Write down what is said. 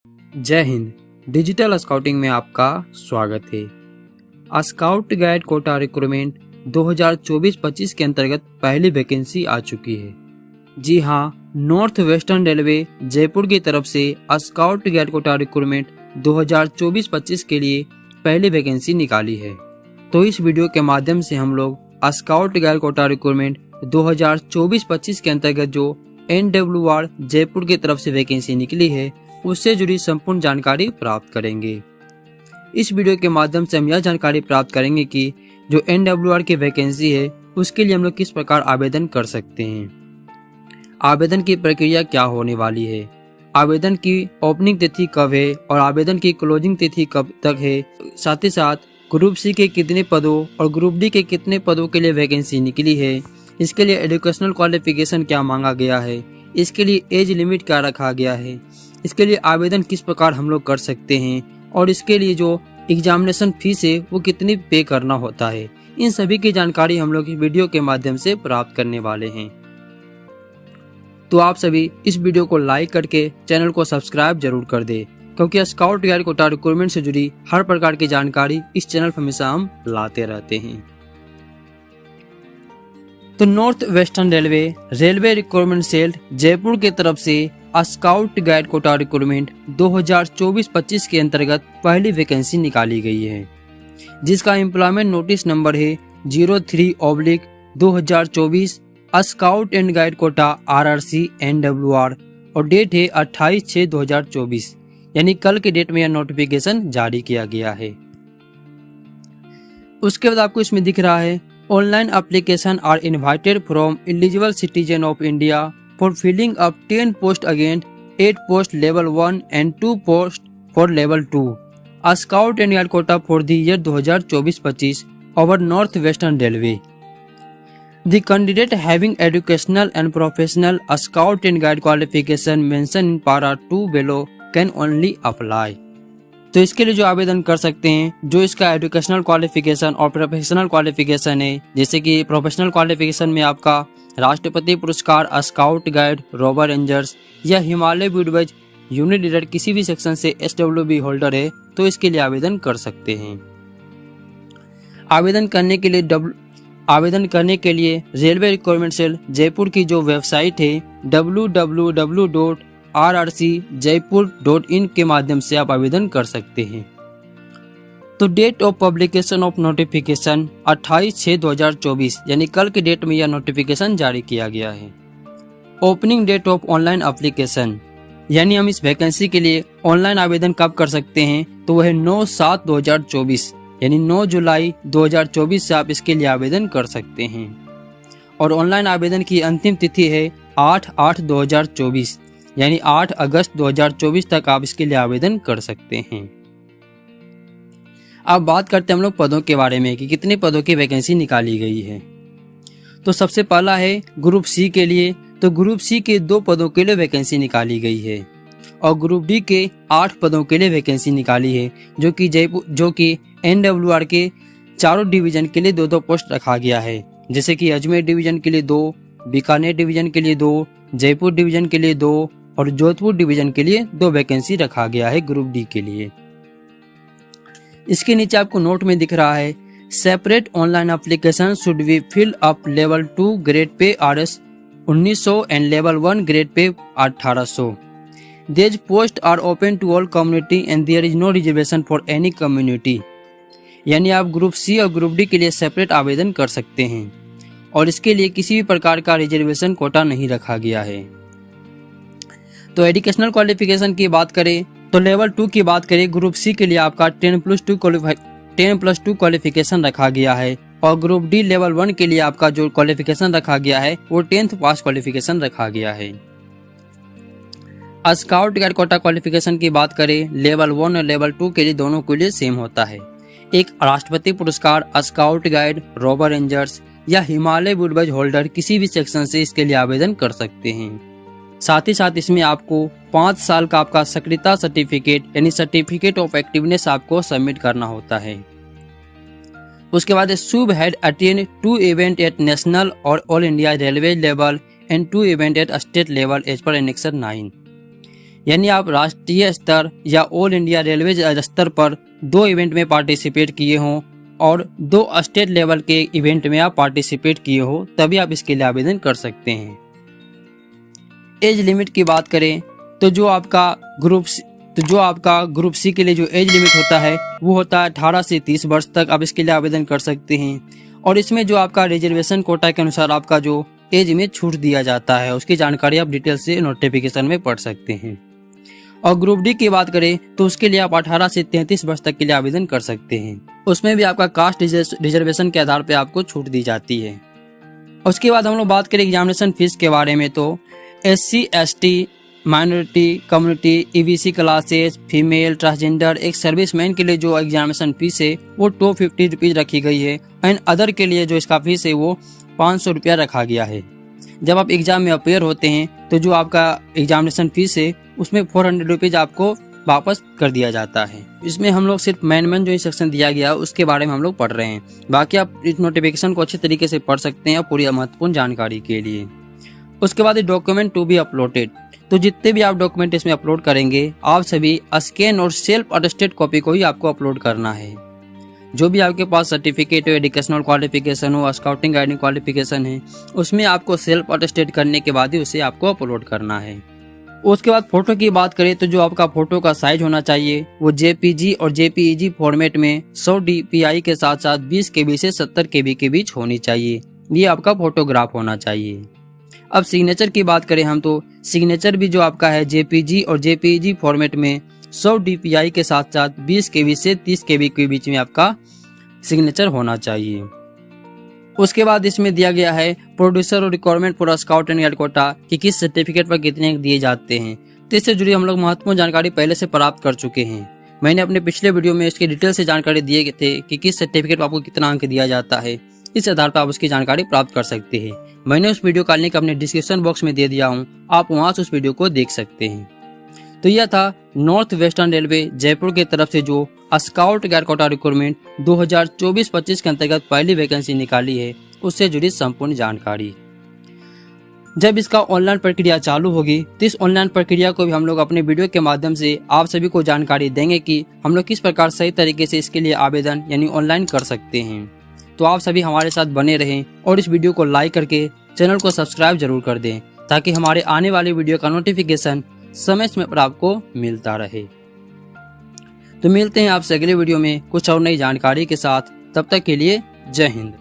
जय Hind. Digital scouting में आपका स्वागत है। स्काउट गाइड कोटा रिक्रूटमेंट 2024-25 के अंतर्गत पहली वैकेंसी आ चुकी है। जी हाँ, नॉर्थ वेस्टर्न रेलवे जयपुर की तरफ से स्काउट गाइड कोटा रिक्रूटमेंट 2024-25 के लिए पहली वैकेंसी निकाली है। तो इस वीडियो के माध्यम से हम लोग स्काउट गाइड कोटा रिक्रूटमेंट 2024-25 के अंतर्गत जो NWR जयपुर की तरफ से वैकेंसी निकली है उससे जुड़ी संपूर्ण जानकारी प्राप्त करेंगे। इस वीडियो के माध्यम से हम यह जानकारी प्राप्त करेंगे कि जो NWR की वैकेंसी है उसके लिए हम लोग किस प्रकार आवेदन कर सकते हैं, आवेदन की प्रक्रिया क्या होने वाली है, आवेदन की ओपनिंग तिथि कब है और आवेदन की क्लोजिंग तिथि कब तक है, साथ ही साथ ग्रुप सी के कितने पदों और ग्रुप डी के कितने पदों के लिए वैकेंसी निकली है, इसके लिए एजुकेशनल क्वालिफिकेशन क्या मांगा गया है, इसके लिए एज लिमिट क्या रखा गया है, इसके लिए आवेदन किस प्रकार हम लोग कर सकते हैं और इसके लिए जो एग्जामिनेशन फीस है वो कितनी पे करना होता है, इन सभी की जानकारी हम लोग इस वीडियो के माध्यम से प्राप्त करने वाले हैं। तो आप सभी इस वीडियो को लाइक करके चैनल को सब्सक्राइब जरूर कर दे, क्योंकि स्काउट गाइड कोटा रिक्रूटमेंट से जुड़ी हर प्रकार की जानकारी इस चैनल पर हमेशा हम लाते रहते हैं। तो north western railway recruitment cell Jaipur की तरफ से स्काउट गाइड कोटा रिक्रूटमेंट 2024-25 के अंतर्गत पहली वैकेंसी निकाली गई है, जिसका एम्प्लॉयमेंट नोटिस नंबर है 03/2024 scout and guide quota RRC NWR और डेट है 28/6/2024, यानी कल के डेट में यह नोटिफिकेशन जारी किया गया है। उसके बाद आपको इसमें दिख रहा है online application are invited from eligible citizen of India for filling up 10 posts against 8 posts level 1 and 2 posts for level 2. A scout and guide quota for the year 2024-25 over North Western Railway. The candidate having educational and professional scout and guide qualification mentioned in para 2 below can only apply. तो इसके लिए जो आवेदन कर सकते हैं, जो इसका एजुकेशनल क्वालिफिकेशन और प्रोफेशनल क्वालिफिकेशन है, जैसे कि प्रोफेशनल क्वालिफिकेशन में आपका राष्ट्रपति पुरस्कार स्काउट गाइड रोवर रेंजर्स या हिमालय वुडवेज यूनिट लीडर किसी भी सेक्शन से SWB होल्डर है तो इसके लिए आवेदन कर सकते हैं। आवेदन करने के लिए रेलवे रिक्रूटमेंट सेल जयपुर की जो वेबसाइट है www.rrcjaipur.in के माध्यम से आप आवेदन कर सकते हैं। तो date of publication of notification 28/6/2024, यानी कल के डेट में यह नोटिफिकेशन जारी किया गया है। Opening date of online application, यानी हम इस वैकेंसी के लिए ऑनलाइन आवेदन कब कर सकते हैं, तो वह है 9/7/2024, यानी 9 जुलाई 2024 से आप इसके लिए आवेदन कर सकते हैं। और ऑनलाइन आवेदन की अंतिम तिथि है 8/8/2024, यानी 8 अगस्त 2024 तक आप इसके लिए आवेदन कर सकते हैं। अब बात करते हैं हम लोग पदों के बारे में कि कितने पदों की वैकेंसी निकाली गई है। तो सबसे पहला है ग्रुप सी के लिए, तो ग्रुप सी के 2 पदों के लिए वैकेंसी निकाली गई है और ग्रुप डी के 8 पदों के लिए वैकेंसी निकाली है, जो कि NWR के चारों डिवीजन के लिए 2-2 पोस्ट रखा गया है, जैसे कि अजमेर डिवीजन के लिए 2, बीकानेर डिवीजन के लिए 2, जयपुर डिवीजन के लिए 2 और जोधपुर डिवीजन के लिए 2 वैकेंसी रखा गया है ग्रुप डी के लिए। इसके नीचे आपको नोट में दिख रहा है separate online application should be fill up level 2 grade pay RS 1900 and level 1 grade pay 1800। These posts are open to all community and there is no reservation for any community। यानी आप group C और group D के लिए separate आवेदन कर सकते हैं और इसके लिए किसी भी प्रकार का रिजर्वेशन कोटा नहीं रखा गया है। तो एजुकेशनल क्वालिफिकेशन की बात करें तो लेवल 2 की बात करें, ग्रुप सी के लिए आपका 10+2 क्वालिफिकेशन रखा गया है और ग्रुप डी लेवल 1 के लिए आपका जो क्वालिफिकेशन रखा गया है वो 10th पास क्वालिफिकेशन रखा गया है। स्काउट गाइड कोटा क्वालिफिकेशन की बात करें, लेवल 1 और लेवल 2 के लिए दोनों के लिए सेम होता है। एक राष्ट्रपति पुरस्कार स्काउट गाइड रोवर रेंजर्स या हिमालय वुडवेज होल्डर किसी भी सेक्शन से इसके लिए आवेदन कर सकते हैं। साथ ही साथ इसमें आपको 5 साल का आपका सक्रियता सर्टिफिकेट यानी सर्टिफिकेट ऑफ एक्टिवनेस आपको सबमिट करना होता है। उसके बाद should had attend 2 event at national और all India railway level and 2 event at state level as per annexure 9। यानी आप राष्ट्रीय स्तर या ऑल इंडिया रेलवे स्तर पर 2 इवेंट में पार्टिसिपेट किए हों और 2 स्टेट लेवल के इवेंट में आप पार्टिसिपेट किए हो, तभी आप इसके लिए आवेदन कर सकते हैं। एज लिमिट की बात करें तो जो आपका ग्रुप सी के लिए जो एज लिमिट होता है वो होता है 18 से 30 वर्ष तक आप इसके लिए आवेदन कर सकते हैं। और इसमें जो आपका रिजर्वेशन कोटा के अनुसार आपका जो एज में छूट दिया जाता है, उसकी जानकारी आप डिटेल से नोटिफिकेशन में पढ़ सकते हैं। और ग्रुप डी की बात करें तो उसके लिए आप 18 से 33 वर्ष तक के लिए आवेदन कर सकते हैं। उसमें भी आपका कास्ट रिजर्वेशन के आधार पर आपको छूट दी जाती है। उसके बाद हम लोग बात करें एग्जामिनेशन फीस के बारे में, तो SC ST minority community, EBC classes, female, transgender, एक सर्विसमैन के लिए जो एग्जामिनेशन फीस है वो 250 रुपीज़ रखी गई है। एंड अदर के लिए जो इसका फीस है वो 500 रुपया रखा गया है। जब आप एग्जाम में अपेयर होते हैं तो जो आपका एग्जामिनेशन फीस है उसमें 400 रुपीज़ आपको वापस कर दिया जाता है। इसमें हम लोग सिर्फ मैन जो इंस्ट्रक्शन दिया गया उसके बारे में हम लोग पढ़ रहे हैं। बाकी आप इस नोटिफिकेशन को अच्छे तरीके से पढ़ सकते हैं पूरी महत्वपूर्ण जानकारी के लिए। उसके बाद डॉक्यूमेंट टू बी अपलोडेड, तो जितने भी आप डॉक्यूमेंट इसमें अपलोड करेंगे आप सभी स्कैन और सेल्फ अटेस्टेड कॉपी को ही आपको अपलोड करना है। जो भी आपके पास सर्टिफिकेट हो, एजुकेशनल क्वालिफिकेशन हो, स्काउटिंग गाइडिंग क्वालिफिकेशन है, उसमें आपको सेल्फ अटेस्टेड करने के बाद ही उसे आपको अपलोड करना है। उसके बाद फोटो की बात करें तो जो आपका फोटो का साइज होना चाहिए वो JPG और JPEG फॉर्मेट में 100 DPI के साथ साथ 20 KB से 70 KB के बीच होनी चाहिए। ये आपका फोटोग्राफ होना चाहिए। अब सिग्नेचर की बात करें हम तो सिग्नेचर भी जो आपका है JPG और JPEG फॉर्मेट में 100 DPI के साथ साथ 20 KB से 30 KB के बीच में आपका सिग्नेचर होना चाहिए। उसके बाद इसमें दिया गया है प्रोड्यूसर और requirement for scout and guide quota कि किस सर्टिफिकेट पर कितने दिए जाते हैं। तो इससे जुड़ी हम लोग महत्वपूर्ण जानकारी पहले से प्राप्त कर चुके हैं। मैंने अपने पिछले वीडियो में इसकी डिटेल से जानकारी दिए गए थे कि किस सर्टिफिकेट पर आपको कितना अंक दिया जाता है। इस आधार पर आप उसकी जानकारी प्राप्त कर सकते हैं। मैंने उस वीडियो का लिंक अपने डिस्क्रिप्शन बॉक्स में दे दिया हूँ, आप वहां से उस वीडियो को देख सकते हैं। तो यह था नॉर्थ वेस्टर्न रेलवे जयपुर की तरफ से जो स्काउट गाइड कोटा रिक्रूटमेंट 2024-25 के अंतर्गत पहली वैकेंसी निकाली है उससे जुड़ी संपूर्ण जानकारी। जब इसका ऑनलाइन प्रक्रिया चालू होगी तो इस ऑनलाइन प्रक्रिया को भी हम लोग अपने वीडियो के माध्यम से आप सभी को जानकारी देंगे कि हम लोग किस प्रकार सही तरीके से इसके लिए आवेदन यानी ऑनलाइन कर सकते हैं। तो आप सभी हमारे साथ बने रहें और इस वीडियो को लाइक करके चैनल को सब्सक्राइब जरूर कर दें ताकि हमारे आने वाले वीडियो का नोटिफिकेशन समय समय पर आपको मिलता रहे। तो मिलते हैं आपसे अगले वीडियो में कुछ और नई जानकारी के साथ। तब तक के लिए जय हिंद।